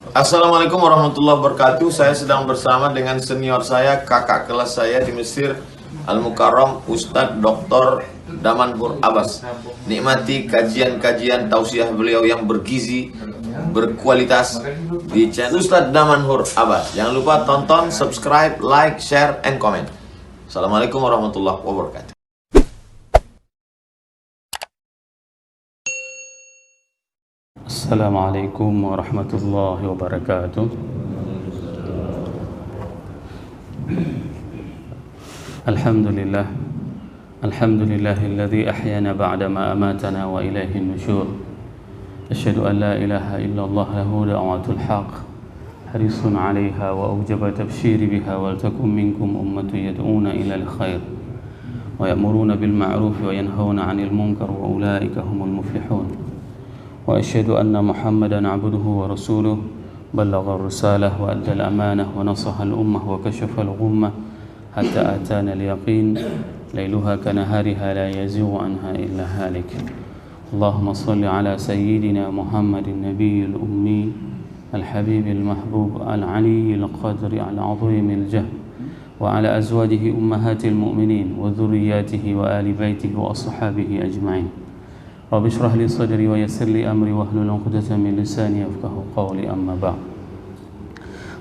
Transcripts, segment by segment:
Assalamualaikum warahmatullahi wabarakatuh. Saya sedang bersama dengan senior saya, kakak kelas saya di Mesir, Al-Mukarram, Ustadz Dr. Damanhur Abbas. Nikmati kajian-kajian tausiah beliau yang bergizi, berkualitas di channel Ustadz Damanhur Abbas. Jangan lupa tonton, subscribe, like, share, and comment. Assalamualaikum warahmatullahi wabarakatuh. Assalamualaikum warahmatullahi wabarakatuh. Alhamdulillah. Alhamdulillahilladzi ahyana ba'dama amatana wa ilaihin nusyur. Asyhadu an la ilaha illallah lahu da'watul haqq. Harisun 'alaiha wa awjaba tabsyiri biha wal takum minkum ummatun yad'una ilal khair wa ya'muruna bil ma'ruf wa yanhauna 'anil munkar wa ulaika humul muflihun. وأشهد أن محمدًا عبده ورسوله بلغ الرسالة وأدى الأمانة ونصح الأمة وكشف الغمة حتى أتانا اليقين ليلها كنهارها لا يزيغ عنها إلا هالك. اللهم صل على سيدنا محمد النبي الأمي الحبيب المحبوب العلي القدر العظيم الجهد وعلى أزواجه أمهات المؤمنين وذرياته وآل بيته وأصحابه أجمعين. Rabbi shrah li sadri wa yassir li amri wahlul 'uqdatam min lisani yafqahu qawli, amma ba'd.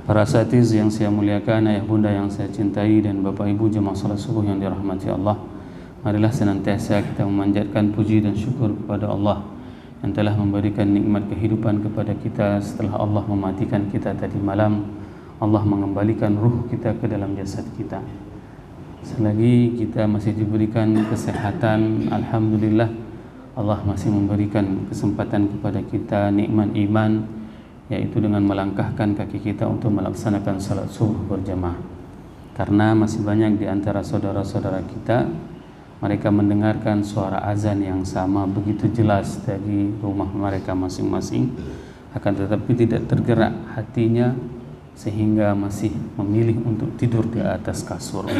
Para asatiz yang saya muliakan, ayah bunda yang saya cintai, dan bapak ibu jemaah salat subuh yang dirahmati Allah, marilah senantiasa kita memanjatkan puji dan syukur kepada Allah yang telah memberikan nikmat kehidupan kepada kita setelah Allah mematikan kita tadi malam. Allah mengembalikan ruh kita ke dalam jasad kita. Selagi kita masih diberikan kesehatan, alhamdulillah, Allah masih memberikan kesempatan kepada kita nikmat iman, yaitu dengan melangkahkan kaki kita untuk melaksanakan salat subuh berjamaah. Karena masih banyak di antara saudara-saudara kita, mereka mendengarkan suara azan yang sama begitu jelas dari rumah mereka masing-masing, akan tetapi tidak tergerak hatinya sehingga masih memilih untuk tidur di atas kasur.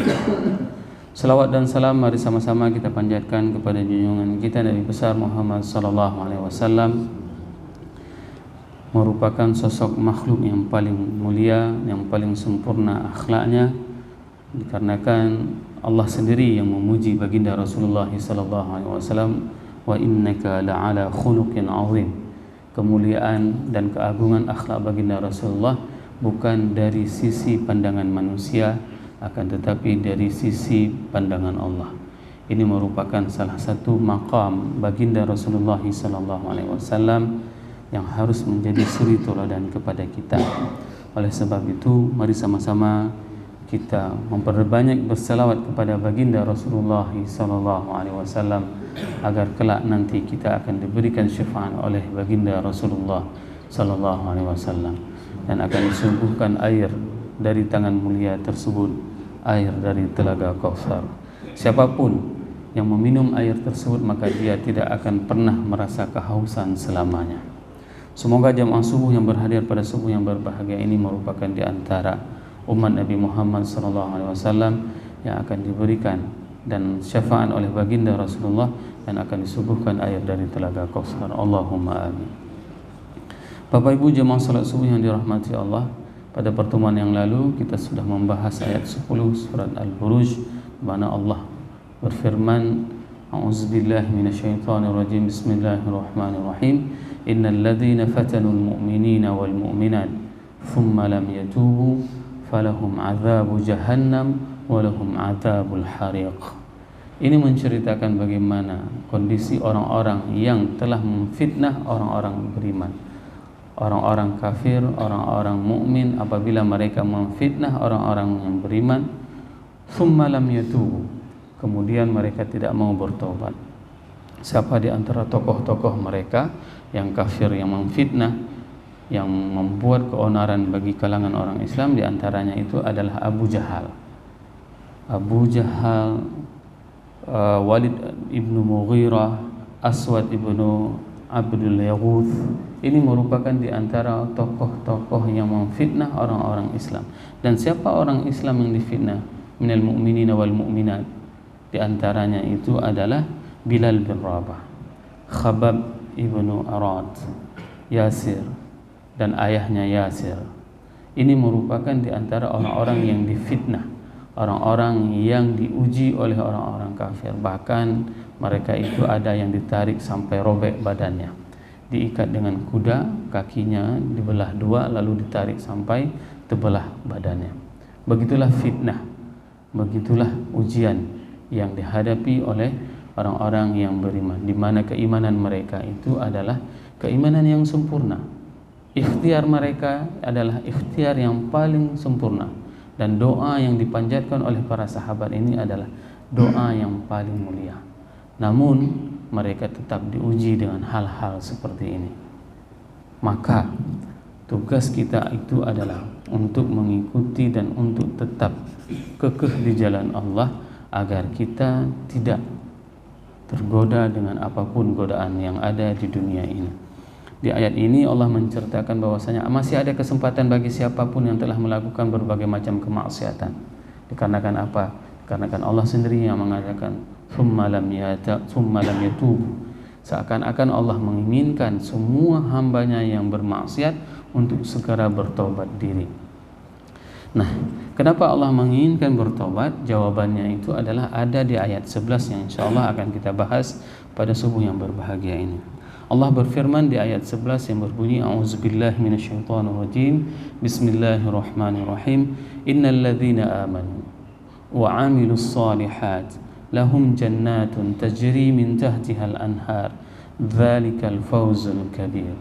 Salawat dan salam mari sama-sama kita panjatkan kepada junjungan kita Nabi besar Muhammad sallallahu alaihi wasallam, merupakan sosok makhluk yang paling mulia, yang paling sempurna akhlaknya, dikarenakan Allah sendiri yang memuji baginda Rasulullah sallallahu alaihi wasallam, wa innaka la'ala khuluqin 'azim. Kemuliaan dan keagungan akhlak baginda Rasulullah bukan dari sisi pandangan manusia, akan tetapi dari sisi pandangan Allah. Ini merupakan salah satu maqam baginda Rasulullah sallallahu alaihi wasallam yang harus menjadi suri teladan kepada kita. Oleh sebab itu, mari sama-sama kita memperbanyak berselawat kepada baginda Rasulullah sallallahu alaihi wasallam agar kelak nanti kita akan diberikan syafaat oleh baginda Rasulullah sallallahu alaihi wasallam dan akan disuguhkan air dari tangan mulia tersebut, air dari telaga Kautsar. Siapapun yang meminum air tersebut, maka dia tidak akan pernah merasa kehausan selamanya. Semoga jamaah subuh yang berhadir pada subuh yang berbahagia ini merupakan di antara umat Nabi Muhammad SAW yang akan diberikan dan syafaat oleh baginda Rasulullah dan akan disuguhkan air dari telaga Kautsar. Allahumma amin. Bapak Ibu jemaah salat subuh yang dirahmati Allah, pada pertemuan yang lalu kita sudah membahas ayat 10 surat Al-Buruj, di mana Allah berfirman, A'udzubillahi minasyaitonirrajim, bismillahirrahmanirrahim, innal ladzina fatanul mu'minina wal mu'minat thumma lam yatubu falahum 'adzabu jahannam wa lahum 'adzabul hariq. Ini menceritakan bagaimana kondisi orang-orang yang telah memfitnah orang-orang beriman. Orang-orang kafir, orang-orang mukmin apabila mereka memfitnah orang-orang yang beriman, thumma lam yatubu, kemudian mereka tidak mau bertobat. Siapa di antara tokoh-tokoh mereka yang kafir yang memfitnah, yang membuat keonaran bagi kalangan orang Islam? Di antaranya itu adalah Abu Jahal. Abu Jahal, Walid ibnu Mughirah, Aswad ibnu Abdul Yaghuth, ini merupakan di antara tokoh-tokoh yang memfitnah orang-orang Islam. Dan siapa orang Islam yang difitnah? Minal mu'minina wal mu'minat. Di antaranya itu adalah Bilal bin Rabah, Khabbab ibnu Arad, Yasir, dan ayahnya Yasir. Ini merupakan di antara orang-orang yang difitnah, orang-orang yang diuji oleh orang-orang kafir. Bahkan mereka itu ada yang ditarik sampai robek badannya, diikat dengan kuda, kakinya dibelah dua lalu ditarik sampai terbelah badannya. Begitulah fitnah, begitulah ujian yang dihadapi oleh orang-orang yang beriman, di mana keimanan mereka itu adalah keimanan yang sempurna. Ikhtiar mereka adalah ikhtiar yang paling sempurna, dan doa yang dipanjatkan oleh para sahabat ini adalah doa yang paling mulia. Namun mereka tetap diuji dengan hal-hal seperti ini. Maka tugas kita itu adalah untuk mengikuti dan untuk tetap kekeh di jalan Allah, agar kita tidak tergoda dengan apapun godaan yang ada di dunia ini. Di ayat ini Allah menceritakan bahwasanya masih ada kesempatan bagi siapapun yang telah melakukan berbagai macam kemaksiatan. Dikarenakan apa? Dikarenakan Allah sendiri yang mengatakan summa lam yatubu. Seakan-akan Allah menginginkan semua hambanya yang bermaksiat untuk segera bertobat diri. Nah, kenapa Allah menginginkan bertobat? Jawabannya itu adalah ada di ayat 11 yang insyaallah akan kita bahas pada subuh yang berbahagia ini. Allah berfirman di ayat 11 yang berbunyi, A'udzubillahi minasyaitonirrajim, Bismillahirrahmanirrahim, Innal ladzina amanu wa 'amilus shalihat lahum jannatun tajri min tahtihal anhar, dzalikal fawzul kabir.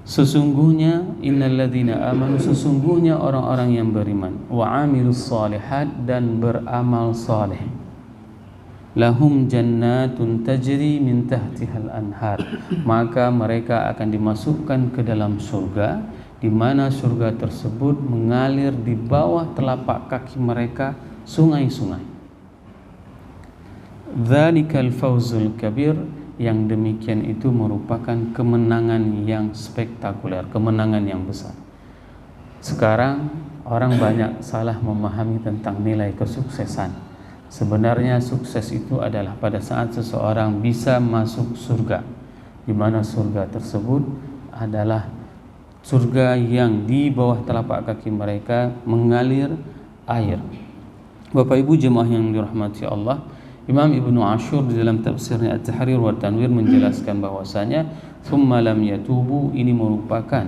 Sesungguhnya innalladzina amanu, sesungguhnya orang-orang yang beriman, wa amilus shalihat, dan beramal saleh, lahum jannatun tajri min tahtihal anhar, maka mereka akan dimasukkan ke dalam surga, di mana surga tersebut mengalir di bawah telapak kaki mereka sungai-sungai. Dzalikal fawzul kabir, yang demikian itu merupakan kemenangan yang spektakuler, kemenangan yang besar. Sekarang orang banyak salah memahami tentang nilai kesuksesan. Sebenarnya sukses itu adalah pada saat seseorang bisa masuk surga, di mana surga tersebut adalah surga yang di bawah telapak kaki mereka mengalir air. Bapak Ibu jemaah yang dirahmati Allah, Imam Ibnu Ashur di dalam tafsirnya At-Tahrir wa Tanwir menjelaskan bahwasanya thumma lam yatubu ini merupakan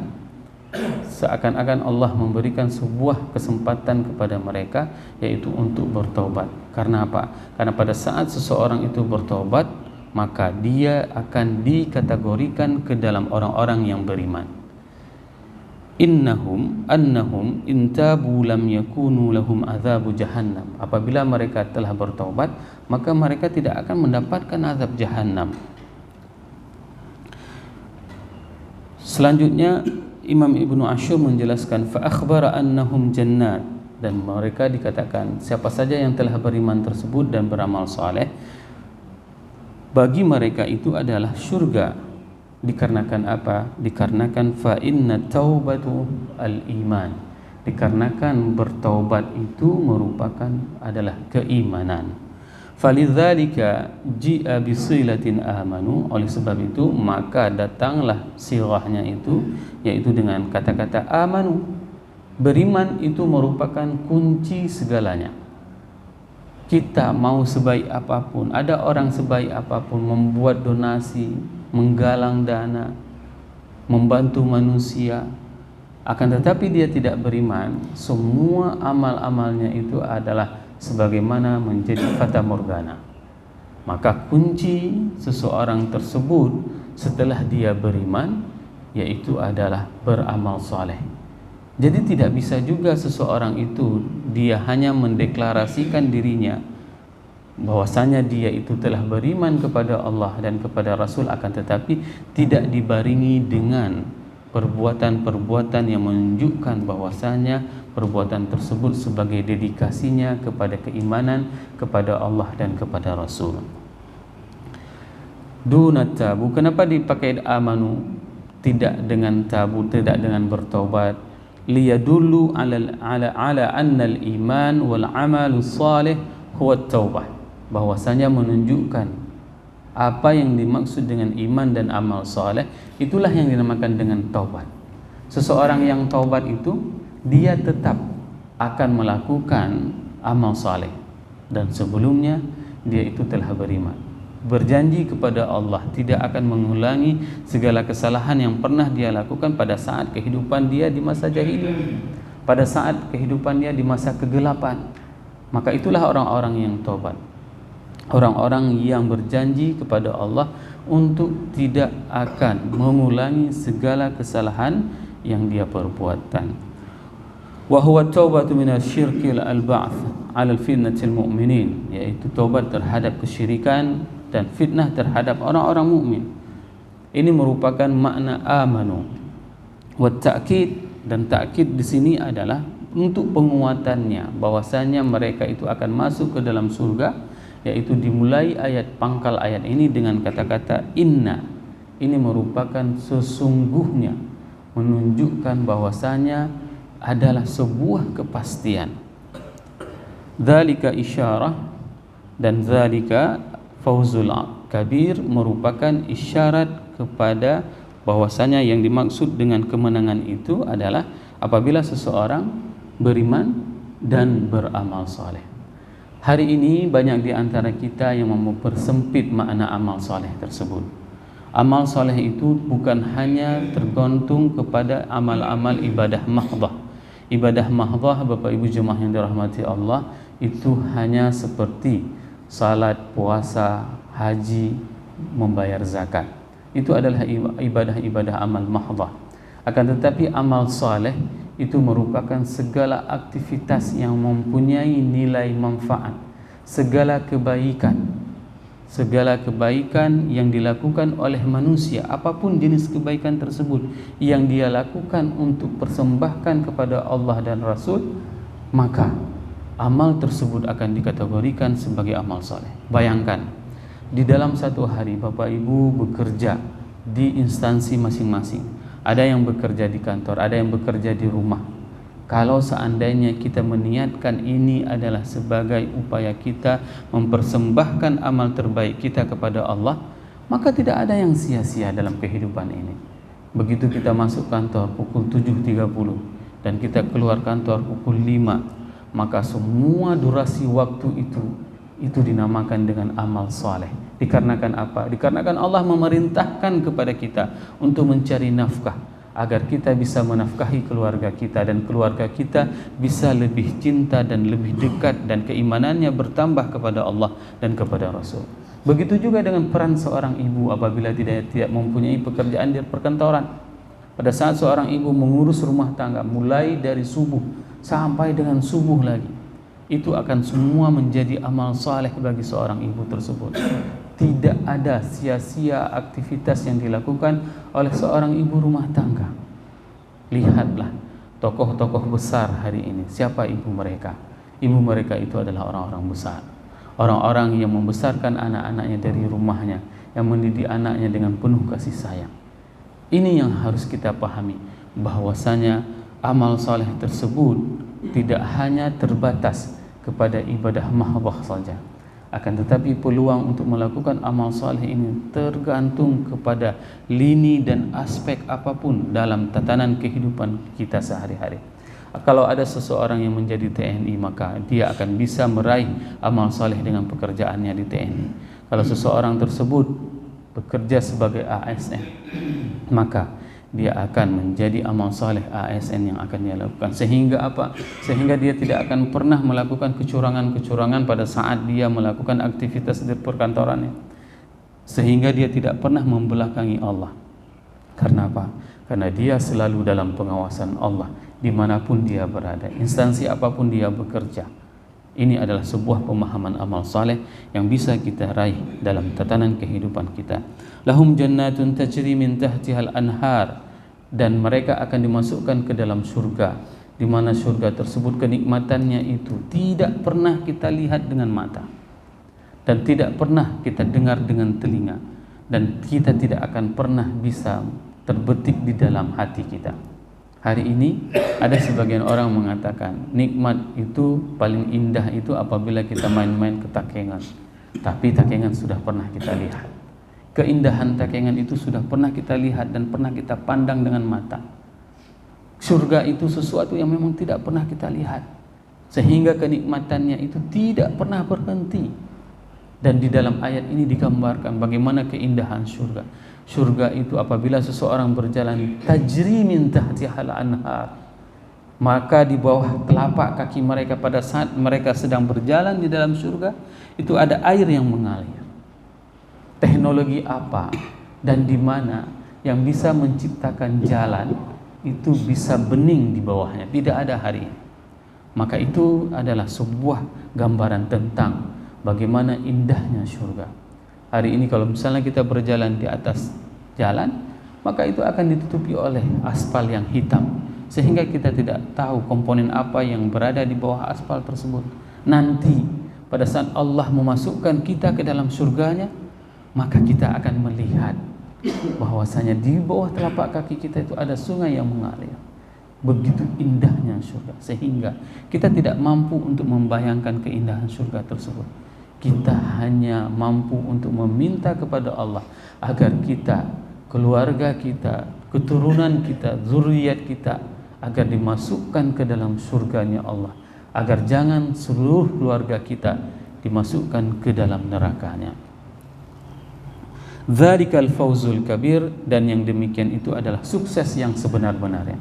seakan-akan Allah memberikan sebuah kesempatan kepada mereka, yaitu untuk bertobat. Karena apa? Karena pada saat seseorang itu bertobat, maka dia akan dikategorikan ke dalam orang-orang yang beriman. Annahum intabu lam yakunu lahum azabu jahannam. Apabila mereka telah bertobat, maka mereka tidak akan mendapatkan azab jahannam. Selanjutnya Imam Ibnu Ashur menjelaskan fa akhbara annahum jannat, dan mereka dikatakan siapa saja yang telah beriman tersebut dan beramal saleh, bagi mereka itu adalah surga. Dikarenakan apa? Dikarenakan fa inna taubatu al-iman. Dikarenakan bertaubat itu merupakan adalah keimanan. Falidzalika ji'a bisilatin amanu. Oleh sebab itu maka datanglah sirahnya itu, yaitu dengan kata-kata amanu. Beriman itu merupakan kunci segalanya. Kita mau sebaik apapun, ada orang sebaik apapun membuat donasi, menggalang dana, membantu manusia, akan tetapi dia tidak beriman, semua amal-amalnya itu adalah sebagaimana menjadi fata morgana. Maka kunci seseorang tersebut setelah dia beriman, yaitu adalah beramal soleh. Jadi tidak bisa juga seseorang itu dia hanya mendeklarasikan dirinya bahwasanya dia itu telah beriman kepada Allah dan kepada Rasul, akan tetapi tidak dibaringi dengan perbuatan-perbuatan yang menunjukkan bahwasanya perbuatan tersebut sebagai dedikasinya kepada keimanan kepada Allah dan kepada Rasul. Dunat tabu, kenapa dipakai amanu, tidak dengan tabu, tidak dengan bertobat? Liyadullu ala anna al-iman wal amalu salih huwa taubah, bahwasanya menunjukkan apa yang dimaksud dengan iman dan amal soleh, itulah yang dinamakan dengan taubat. Seseorang yang taubat itu, dia tetap akan melakukan amal soleh, dan sebelumnya dia itu telah beriman, berjanji kepada Allah tidak akan mengulangi segala kesalahan yang pernah dia lakukan pada saat kehidupan dia di masa jahiliyah, pada saat kehidupan dia di masa kegelapan. Maka itulah orang-orang yang taubat, orang-orang yang berjanji kepada Allah untuk tidak akan mengulangi segala kesalahan yang dia perbuatkan. Wa huwa taubatu minasyirkil al-ba'th 'ala al-fitnatil mu'minin, yaitu taubat terhadap kesyirikan dan fitnah terhadap orang-orang mukmin. Ini merupakan makna amanu. Wa ta'kid, dan ta'kid di sini adalah untuk penguatannya, bahwasanya mereka itu akan masuk ke dalam surga, yaitu dimulai ayat pangkal ayat ini dengan kata-kata inna. Ini merupakan sesungguhnya, menunjukkan bahwasanya adalah sebuah kepastian. Dzalika isyarah, dan dzalika fauzul kabir merupakan isyarat kepada bahwasanya yang dimaksud dengan kemenangan itu adalah apabila seseorang beriman dan beramal soleh. Hari ini banyak di antara kita yang mempersempit makna amal soleh tersebut. Amal soleh itu bukan hanya tergantung kepada amal-amal ibadah mahdhah. Ibadah mahdhah, Bapak Ibu jemaah yang dirahmati Allah, itu hanya seperti salat, puasa, haji, membayar zakat. Itu adalah ibadah-ibadah amal mahdhah. Akan tetapi amal soleh itu merupakan segala aktivitas yang mempunyai nilai manfaat, segala kebaikan yang dilakukan oleh manusia, apapun jenis kebaikan tersebut yang dia lakukan untuk persembahkan kepada Allah dan Rasul, maka amal tersebut akan dikategorikan sebagai amal soleh. Bayangkan, di dalam satu hari Bapak Ibu bekerja di instansi masing-masing. Ada yang bekerja di kantor, ada yang bekerja di rumah. Kalau seandainya kita meniatkan ini adalah sebagai upaya kita mempersembahkan amal terbaik kita kepada Allah, maka tidak ada yang sia-sia dalam kehidupan ini. Begitu kita masuk kantor pukul 7.30 dan kita keluar kantor pukul 5, maka semua durasi waktu itu dinamakan dengan amal soleh. Dikarenakan apa? Dikarenakan Allah memerintahkan kepada kita untuk mencari nafkah, agar kita bisa menafkahi keluarga kita, dan keluarga kita bisa lebih cinta dan lebih dekat, dan keimanannya bertambah kepada Allah dan kepada Rasul. Begitu juga dengan peran seorang ibu apabila tidak mempunyai pekerjaan di perkantoran. Pada saat seorang ibu mengurus rumah tangga mulai dari subuh sampai dengan subuh lagi, itu akan semua menjadi amal saleh bagi seorang ibu tersebut. Tidak ada sia-sia aktivitas yang dilakukan oleh seorang ibu rumah tangga. Lihatlah tokoh-tokoh besar hari ini. Siapa ibu mereka? Ibu mereka itu adalah orang-orang besar, orang-orang yang membesarkan anak-anaknya dari rumahnya, yang mendidik anaknya dengan penuh kasih sayang. Ini yang harus kita pahami, bahwasanya amal saleh tersebut tidak hanya terbatas kepada ibadah mahdhah saja, akan tetapi peluang untuk melakukan amal saleh ini tergantung kepada lini dan aspek apapun dalam tatanan kehidupan kita sehari-hari. Kalau ada seseorang yang menjadi TNI, maka dia akan bisa meraih amal saleh dengan pekerjaannya di TNI. Kalau seseorang tersebut bekerja sebagai ASN, maka dia akan menjadi amal saleh ASN yang akan dia lakukan. Sehingga apa? Sehingga dia tidak akan pernah melakukan kecurangan-kecurangan pada saat dia melakukan aktivitas di perkantorannya. Sehingga dia tidak pernah membelakangi Allah. Karena apa? Karena dia selalu dalam pengawasan Allah dimanapun dia berada, instansi apapun dia bekerja. Ini adalah sebuah pemahaman amal saleh yang bisa kita raih dalam tatanan kehidupan kita. Lahum jannatun tajri min tahtihal anhar, dan mereka akan dimasukkan ke dalam surga, di mana surga tersebut kenikmatannya itu tidak pernah kita lihat dengan mata, dan tidak pernah kita dengar dengan telinga, dan kita tidak akan pernah bisa terbetik di dalam hati kita. Hari ini ada sebagian orang mengatakan nikmat itu paling indah itu apabila kita main-main ke Takengon. Tapi Takengon sudah pernah kita lihat. Keindahan takengan itu sudah pernah kita lihat dan pernah kita pandang dengan mata. Surga itu sesuatu yang memang tidak pernah kita lihat, sehingga kenikmatannya itu tidak pernah berhenti. Dan di dalam ayat ini digambarkan bagaimana keindahan surga. Surga itu apabila seseorang berjalan, tajri min tahtihal anhar, maka di bawah telapak kaki mereka pada saat mereka sedang berjalan di dalam surga itu ada air yang mengalir. Teknologi apa dan di mana yang bisa menciptakan jalan itu bisa bening di bawahnya, tidak ada hari. Maka itu adalah sebuah gambaran tentang bagaimana indahnya surga. Hari ini kalau misalnya kita berjalan di atas jalan, maka itu akan ditutupi oleh aspal yang hitam, sehingga kita tidak tahu komponen apa yang berada di bawah aspal tersebut. Nanti pada saat Allah memasukkan kita ke dalam surganya, maka kita akan melihat bahwasanya di bawah telapak kaki kita itu ada sungai yang mengalir. Begitu indahnya surga, sehingga kita tidak mampu untuk membayangkan keindahan surga tersebut. Kita hanya mampu untuk meminta kepada Allah agar kita, keluarga kita, keturunan kita, zuriat kita agar dimasukkan ke dalam surganya Allah, agar jangan seluruh keluarga kita dimasukkan ke dalam nerakanya. Dzalikal fawzul kabir, dan yang demikian itu adalah sukses yang sebenar-benarnya.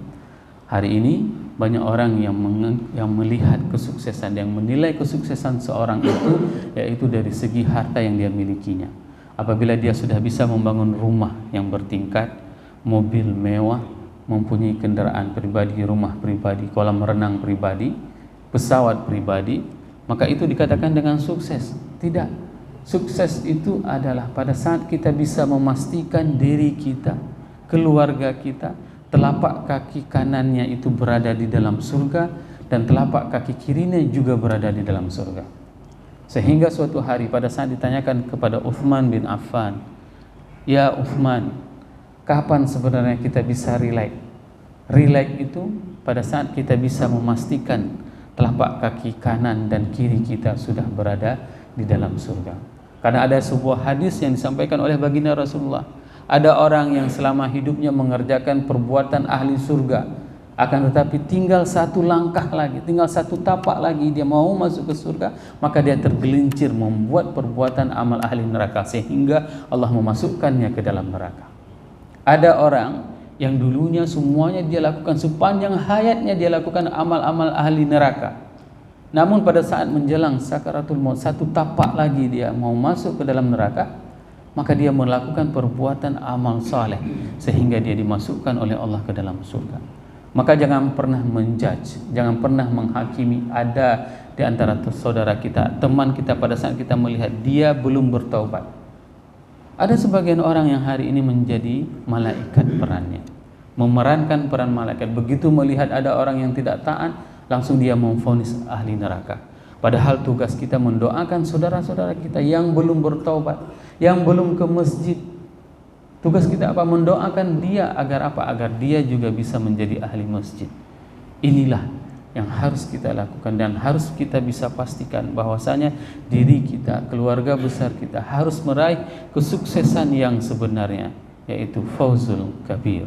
Hari ini banyak orang yang melihat kesuksesan, yang menilai kesuksesan seorang itu yaitu dari segi harta yang dia milikinya. Apabila dia sudah bisa membangun rumah yang bertingkat, mobil mewah, mempunyai kendaraan pribadi, rumah pribadi, kolam renang pribadi, pesawat pribadi, maka itu dikatakan dengan sukses. Tidak. Sukses itu adalah pada saat kita bisa memastikan diri kita, keluarga kita, telapak kaki kanannya itu berada di dalam surga dan telapak kaki kirinya juga berada di dalam surga. Sehingga suatu hari pada saat ditanyakan kepada Uthman bin Affan, "Ya Uthman, kapan sebenarnya kita bisa relax?" Relax itu pada saat kita bisa memastikan telapak kaki kanan dan kiri kita sudah berada di dalam surga. Karena ada sebuah hadis yang disampaikan oleh baginda Rasulullah, ada orang yang selama hidupnya mengerjakan perbuatan ahli surga, akan tetapi tinggal satu langkah lagi, tinggal satu tapak lagi dia mau masuk ke surga, maka dia tergelincir membuat perbuatan amal ahli neraka sehingga Allah memasukkannya ke dalam neraka. Ada orang yang dulunya semuanya dia lakukan, sepanjang hayatnya dia lakukan amal-amal ahli neraka, namun pada saat menjelang sakaratul maut, satu tapak lagi dia mau masuk ke dalam neraka, maka dia melakukan perbuatan amal saleh sehingga dia dimasukkan oleh Allah ke dalam surga. Maka jangan pernah menjudge, jangan pernah menghakimi. Ada di antara saudara kita, teman kita, pada saat kita melihat dia belum bertaubat, ada sebagian orang yang hari ini menjadi malaikat perannya, memerankan peran malaikat. Begitu melihat ada orang yang tidak taat, langsung dia memvonis ahli neraka. Padahal tugas kita mendoakan saudara-saudara kita yang belum bertaubat, yang belum ke masjid. Tugas kita apa? Mendoakan dia agar apa? Agar dia juga bisa menjadi ahli masjid. Inilah yang harus kita lakukan dan harus kita bisa pastikan bahwasanya diri kita, keluarga besar kita harus meraih kesuksesan yang sebenarnya, yaitu fauzul kabir.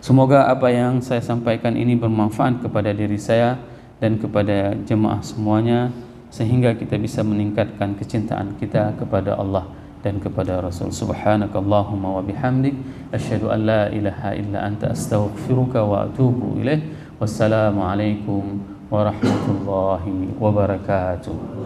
Semoga apa yang saya sampaikan ini bermanfaat kepada diri saya dan kepada jemaah semuanya, sehingga kita bisa meningkatkan kecintaan kita kepada Allah dan kepada Rasul. Subhanakallahumma wa bihamdik, asyhadu an la ilaha illa anta, astaghfiruka wa atubu ilaih. Wassalamualaikum warahmatullahi wabarakatuh.